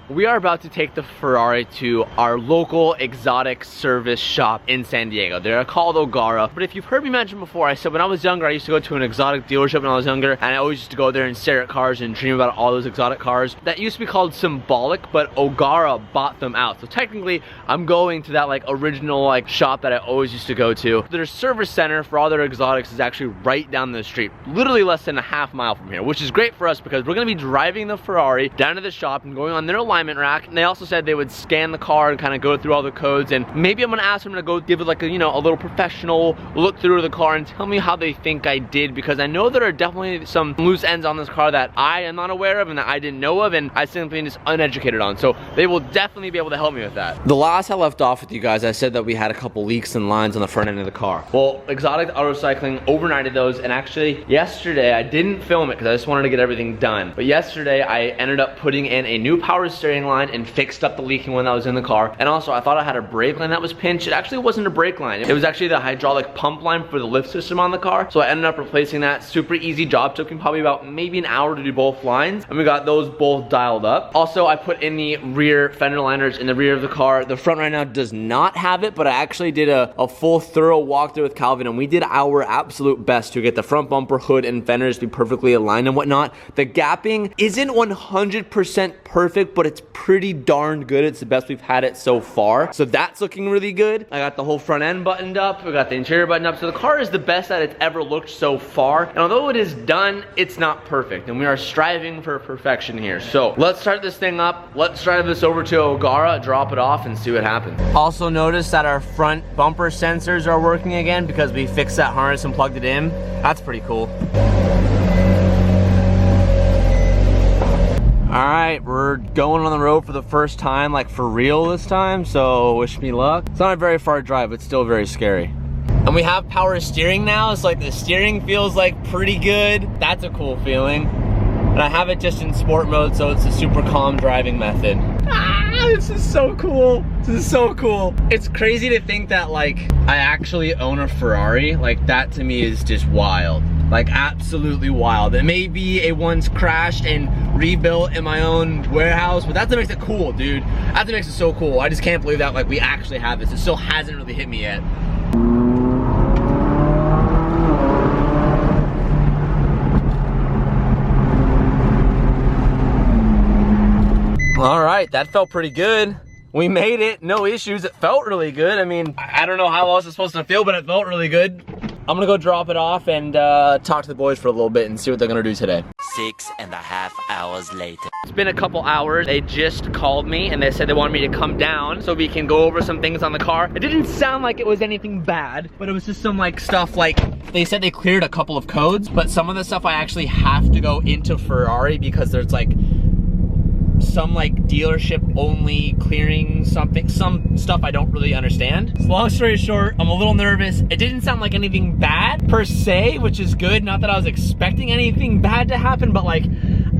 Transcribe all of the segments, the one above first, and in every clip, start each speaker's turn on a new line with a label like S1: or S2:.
S1: We are about to take the Ferrari to our local exotic service shop in San Diego. They're called O'Gara, but if you've heard me mention before, I said when I was younger, I used to go to an exotic dealership when I was younger, and I always used to go there and stare at cars and dream about all those exotic cars. That used to be called Symbolic, but O'Gara bought them out. So technically, I'm going to that like original like shop that I always used to go to. Their service center for all their exotics is actually right down the street, literally less than a half mile from here, which is great for us because we're gonna be driving the Ferrari down to the shop and going on their alignment rack. And they also said they would scan the car and kind of go through all the codes, and maybe I'm gonna ask them to go give it like a, you know, a little professional look through the car and tell me how they think I did, because I know there are definitely some loose ends on this car that I am not aware of and that I didn't know of, and I simply just uneducated on. So they will definitely be able to help me with that. The last I left off with you guys, I said that we had a couple leaks and lines on the front end of the car. Well, Exotic Auto Cycling overnighted those, and actually yesterday I didn't film it because I just wanted to get everything done. But yesterday I ended up putting in a new power steering line and fixed up the leaking one that was in the car. And also I thought I had a brake line that was pinched. It actually wasn't a brake line. It was actually the hydraulic pump line for the lift system on the car. So I ended up replacing that. Super easy job. Took me probably about maybe an hour to do both lines. And we got those both dialed up. Also, I put in the rear fender liners in the rear of the car. The front right now does not have it, but I actually did a full thorough walkthrough with Calvin, and we did our absolute best to get the front bumper, hood, and fenders to be perfectly aligned and whatnot. The gapping isn't 100% perfect, but it's pretty darn good. It's the best we've had it so far. So that's looking really good. I got the whole front end buttoned up. We got the interior buttoned up. So the car is the best that it's ever looked so far. And although it is done, it's not perfect. And we are striving for perfection here. So let's start this thing up. Let's drive this over to O'Gara, drop it off, and see what happens. Also notice that our front bumper sensors are working again because we fixed that harness and plugged it in. That's pretty cool. All right, we're going on the road for the first time, like for real this time, so wish me luck. It's not a very far drive, but still very scary. And we have power steering now. It's like the steering feels like pretty good. That's a cool feeling. And I have it just in sport mode, so it's a super calm driving method. This is so cool. This is so cool. It's crazy to think that like I actually own a Ferrari. Like that to me is just wild. Like absolutely wild. It may be a once crashed and rebuilt in my own warehouse, but that's what makes it cool, dude. That's what makes it so cool. I just can't believe that like we actually have this. It still hasn't really hit me yet. All right, that felt pretty good. We made it, no issues. It felt really good. I mean, I don't know how else it's supposed to feel, but it felt really good. I'm gonna go drop it off and talk to the boys for a little bit and see what they're gonna do today.
S2: 6.5 hours later.
S1: It's been a couple hours. They just called me and they said they wanted me to come down so we can go over some things on the car. It didn't sound like it was anything bad, but it was just some like stuff like, they said they cleared a couple of codes, but some of the stuff I actually have to go into Ferrari because there's like some like dealership only clearing something, some stuff I don't really understand. So long story short, I'm a little nervous. It didn't sound like anything bad per se, which is good. Not that I was expecting anything bad to happen, but like,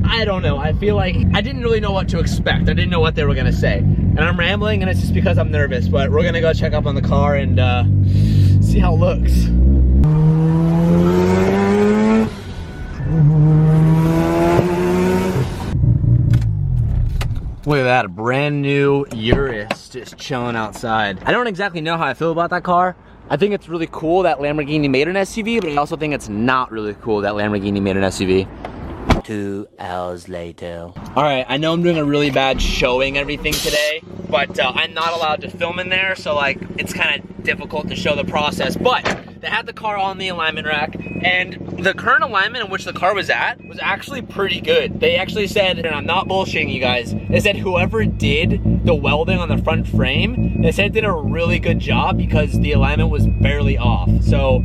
S1: I don't know. I feel like I didn't really know what to expect. I didn't know what they were gonna say. And I'm rambling and it's just because I'm nervous, but we're gonna go check up on the car and see how it looks. Look at that, a brand new Urus just chilling outside. I don't exactly know how I feel about that car. I think it's really cool that Lamborghini made an SUV, but I also think it's not really cool that Lamborghini made an SUV.
S2: 2 hours later.
S1: All right, I know I'm doing a really bad showing everything today, but I'm not allowed to film in there, so like it's kind of difficult to show the process. But they had the car on the alignment rack, and the current alignment in which the car was at was actually pretty good. They actually said, and I'm not bullshitting you guys, they said whoever did the welding on the front frame, they said did a really good job because the alignment was barely off. So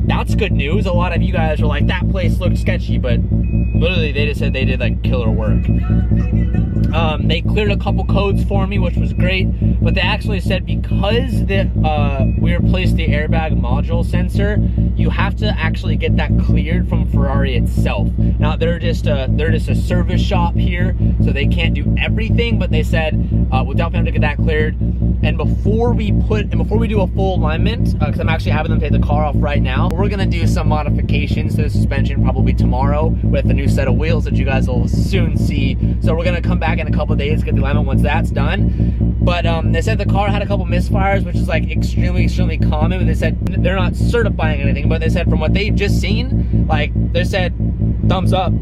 S1: that's good news. A lot of you guys were like, that place looked sketchy, but literally they just said they did like killer work. They cleared a couple codes for me, which was great, but they actually said because we replaced the airbag module sensor, you have to actually get that cleared from Ferrari itself. Now they're just a service shop here, so they can't do everything, but they said we'll definitely have to get that cleared. And before we do a full alignment, because I'm actually having them take the car off right now, we're gonna do some modifications to the suspension probably tomorrow with an new set of wheels that you guys will soon see. So we're gonna come back in a couple of days, get the alignment once that's done. But they said the car had a couple misfires, which is like extremely common. But they said they're not certifying anything, but they said from what they've just seen, like they said, thumbs up,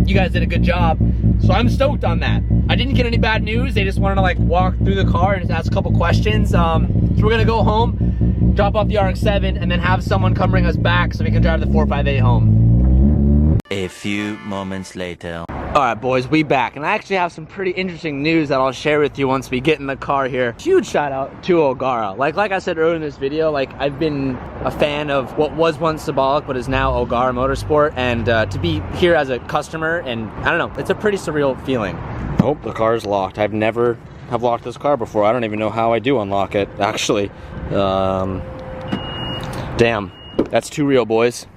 S1: you guys did a good job. So I'm stoked on that. I didn't get any bad news. They just wanted to like walk through the car and just ask a couple questions. So we're gonna go home, drop off the RX-7, and then have someone come bring us back so we can drive the 458 home.
S2: A few moments later.
S1: Alright boys, we back, and I actually have some pretty interesting news that I'll share with you once we get in the car here. Huge shout out to Ogara. Like I said earlier in this video, like I've been a fan of what was once Symbolic but is now Ogara Motorsport, and to be here as a customer, and I don't know, it's a pretty surreal feeling. Oh, the car's locked. I've never have locked this car before. I don't even know how I do unlock it, actually. Damn, that's too real, boys.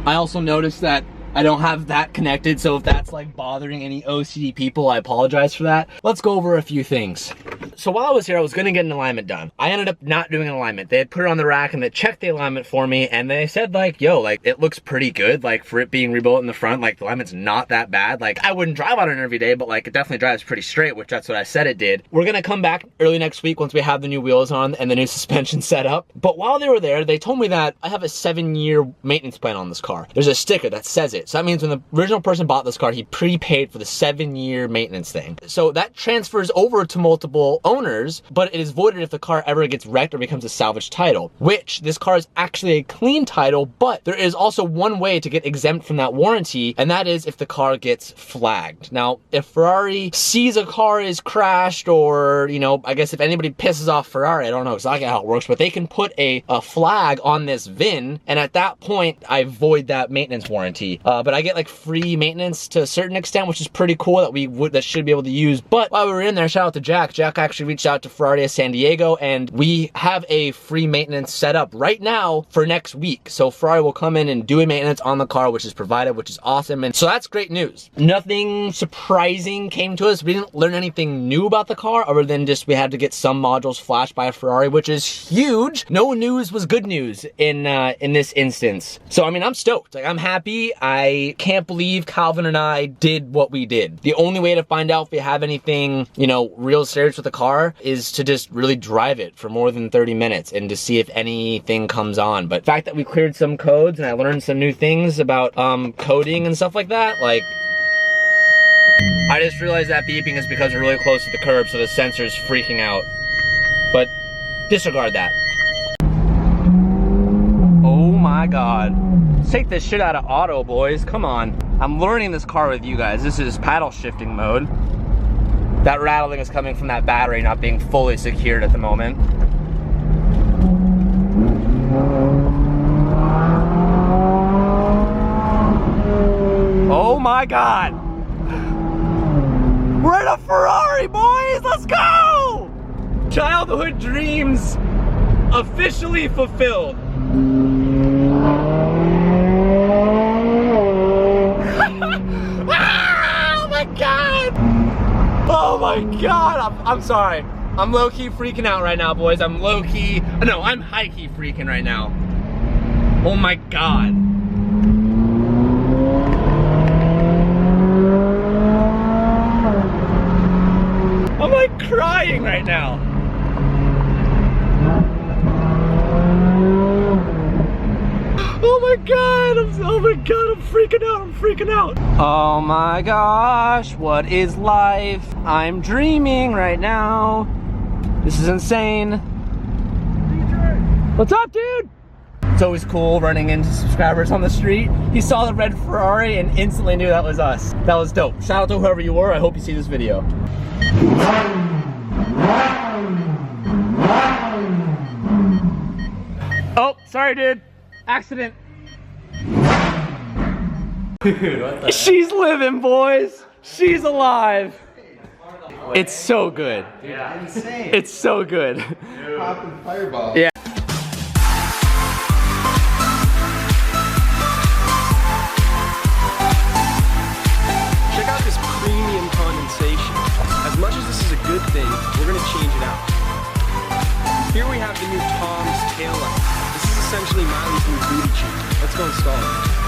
S1: I also noticed that I don't have that connected, so if that's like bothering any OCD people, I apologize for that. Let's go over a few things. So while I was here, I was gonna get an alignment done. I ended up not doing an alignment. They had put it on the rack and they checked the alignment for me, and they said like, yo, like it looks pretty good. Like for it being rebuilt in the front, like the alignment's not that bad. Like I wouldn't drive on it every day, but like it definitely drives pretty straight, which that's what I said it did. We're gonna come back early next week once we have the new wheels on and the new suspension set up. But while they were there, they told me that I have a 7-year maintenance plan on this car. There's a sticker that says it. So that means when the original person bought this car, he prepaid for the 7-year maintenance thing. So that transfers over to multiple owners, but it is voided if the car ever gets wrecked or becomes a salvage title, which this car is actually a clean title, but there is also one way to get exempt from that warranty, and that is if the car gets flagged. Now, if Ferrari sees a car is crashed, or, you know, I guess if anybody pisses off Ferrari, I don't know exactly how it works, but they can put a flag on this VIN, and at that point, I void that maintenance warranty. But I get like free maintenance to a certain extent, which is pretty cool that should be able to use. But while we were in there, shout out to Jack. Jack actually reached out to Ferrari of San Diego, and we have a free maintenance set up right now for next week. So Ferrari will come in and do a maintenance on the car, which is provided, which is awesome. And so that's great news. Nothing surprising came to us. We didn't learn anything new about the car other than just we had to get some modules flashed by a Ferrari, which is huge. No news was good news in this instance. So I mean, I'm stoked. Like I'm happy. I can't believe Calvin and I did what we did. The only way to find out if we have anything, you know, real serious with the car is to just really drive it for more than 30 minutes and to see if anything comes on. But the fact that we cleared some codes and I learned some new things about coding and stuff like that, like, I just realized that beeping is because we're really close to the curb, so the sensor's freaking out. But disregard that. Oh my God. Let's take this shit out of auto, boys. Come on. I'm learning this car with you guys. This is paddle shifting mode. That rattling is coming from that battery not being fully secured at the moment. Oh my God. We're in a Ferrari, boys. Let's go. Childhood dreams officially fulfilled. Oh my God! Oh my God! I'm sorry. I'm low-key freaking out right now, boys. I'm low-key, no, I'm high-key freaking right now. Oh my God. I'm like crying right now. Oh my God, I'm freaking out, I'm freaking out. Oh my gosh, what is life? I'm dreaming right now. This is insane. What's up, dude? It's always cool running into subscribers on the street. He saw the red Ferrari and instantly knew that was us. That was dope. Shout out to whoever you were, I hope you see this video. Oh, sorry, dude. Accident. Dude, what the She's living, boys. She's alive. It's so good. Dude, yeah. Insane. It's so good. Dude. Popping fireball. Yeah. Check out this premium condensation. As much as this is a good thing, we're gonna change it out. Here we have the new Tom's taillight. This is essentially Miley's new booty cheek. Let's go install it.